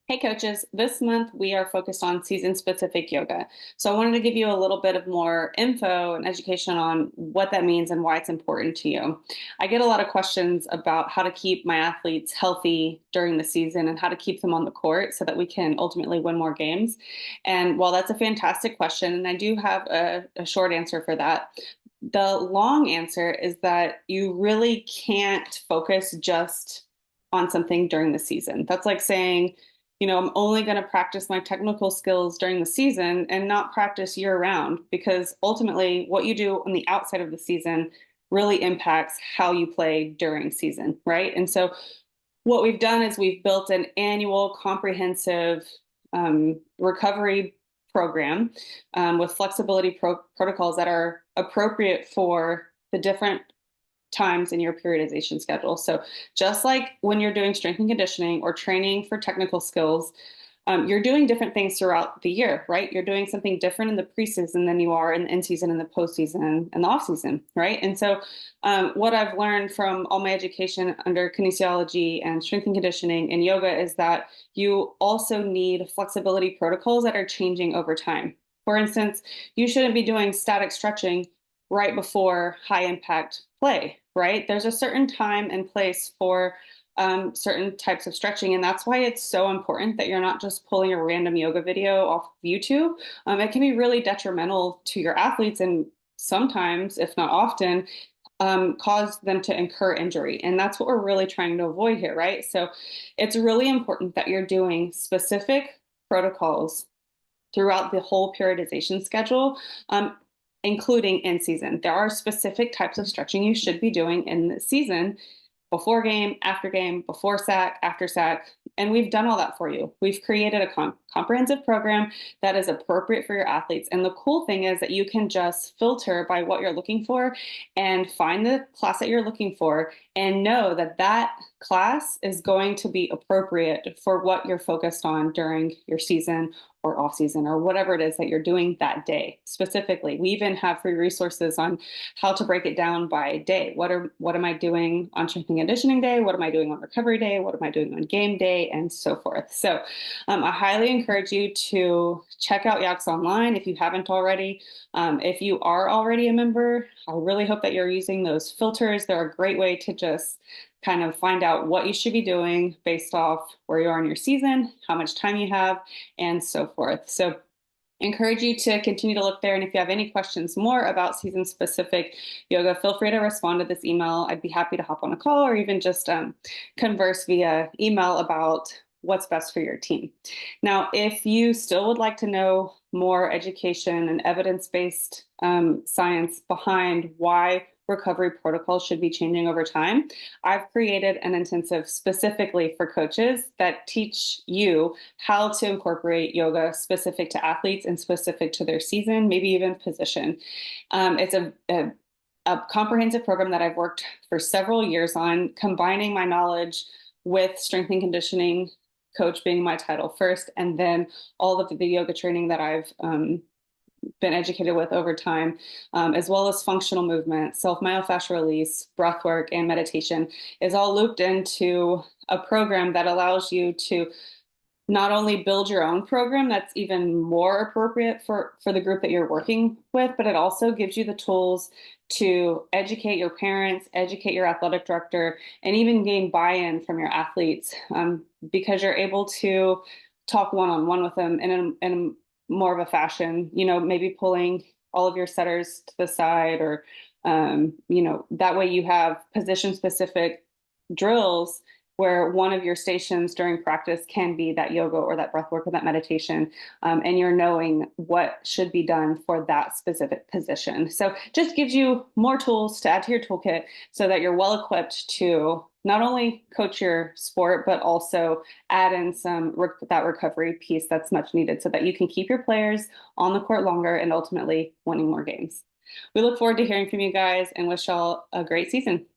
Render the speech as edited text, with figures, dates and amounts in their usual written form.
Hey coaches, this month we are focused on season-specific yoga. So I wanted to give you a little bit of more info and education on what that means and why it's important to you. I get a lot of questions about how to keep my athletes healthy during the season and how to keep them on the court so that we can ultimately win more games. And while that's a fantastic question, and I do have a short answer for that, the long answer is that you really can't focus just on something during the season. That's like saying, I'm only going to practice my technical skills during the season and not practice year round because ultimately what you do on the outside of the season really impacts how you play during season, right? And so what we've done is we've built an annual comprehensive recovery program with flexibility protocols that are appropriate for the different times in your periodization schedule. So just like when you're doing strength and conditioning or training for technical skills, you're doing different things throughout the year, right? You're doing something different in the preseason than you are in the in season and the postseason and the off season, right? And so, what I've learned from all my education under kinesiology and strength and conditioning and yoga is that you also need flexibility protocols that are changing over time. For instance, you shouldn't be doing static stretching right before high impact play, right? There's a certain time and place for certain types of stretching. And that's why it's so important that you're not just pulling a random yoga video off of YouTube. It can be really detrimental to your athletes and sometimes, if not often, cause them to incur injury. And that's what we're really trying to avoid here, right? So it's really important that you're doing specific protocols throughout the whole periodization schedule, including in season. There are specific types of stretching you should be doing in the season before game, before sack, after sack. And we've done all that for you. We've created a comprehensive program that is appropriate for your athletes. And the cool thing is that you can just filter by what you're looking for and find the class that you're looking for and know that that class is going to be appropriate for what you're focused on during your season or off season or whatever it is that you're doing that day specifically. We even have free resources on how to break it down by day. What am I doing on strength and conditioning day? What am I doing on recovery day? What am I doing on game day? And so forth. So I highly encourage you to check out Yaks Online if you haven't already. If you are already a member, I really hope that you're using those filters. They're a great way to just kind of find out what you should be doing based off where you are in your season, how much time you have, and so forth. So encourage you to continue to look there. And if you have any questions more about season specific yoga, feel free to respond to this email. I'd be happy to hop on a call or even just converse via email about what's best for your team. Now, if you still would like to know more education and evidence-based science behind why recovery protocols should be changing over time, I've created an intensive specifically for coaches that teach you how to incorporate yoga specific to athletes and specific to their season, maybe even position. It's a comprehensive program that I've worked for several years on, combining my knowledge with strength and conditioning coach being my title first, and then all of the yoga training that I've been educated with over time, as well as functional movement, self-myofascial release, breath work, and meditation is all looped into a program that allows you to not only build your own program that's even more appropriate for the group that you're working with, but it also gives you the tools to educate your parents, educate your athletic director, and even gain buy-in from your athletes because you're able to talk one-on-one with them in more of a fashion, maybe pulling all of your setters to the side or, that way you have position specific drills where one of your stations during practice can be that yoga or that breath work or that meditation, and you're knowing what should be done for that specific position. So just gives you more tools to add to your toolkit so that you're well equipped to not only coach your sport, but also add in that recovery piece that's much needed so that you can keep your players on the court longer and ultimately winning more games. We look forward to hearing from you guys and wish y'all a great season.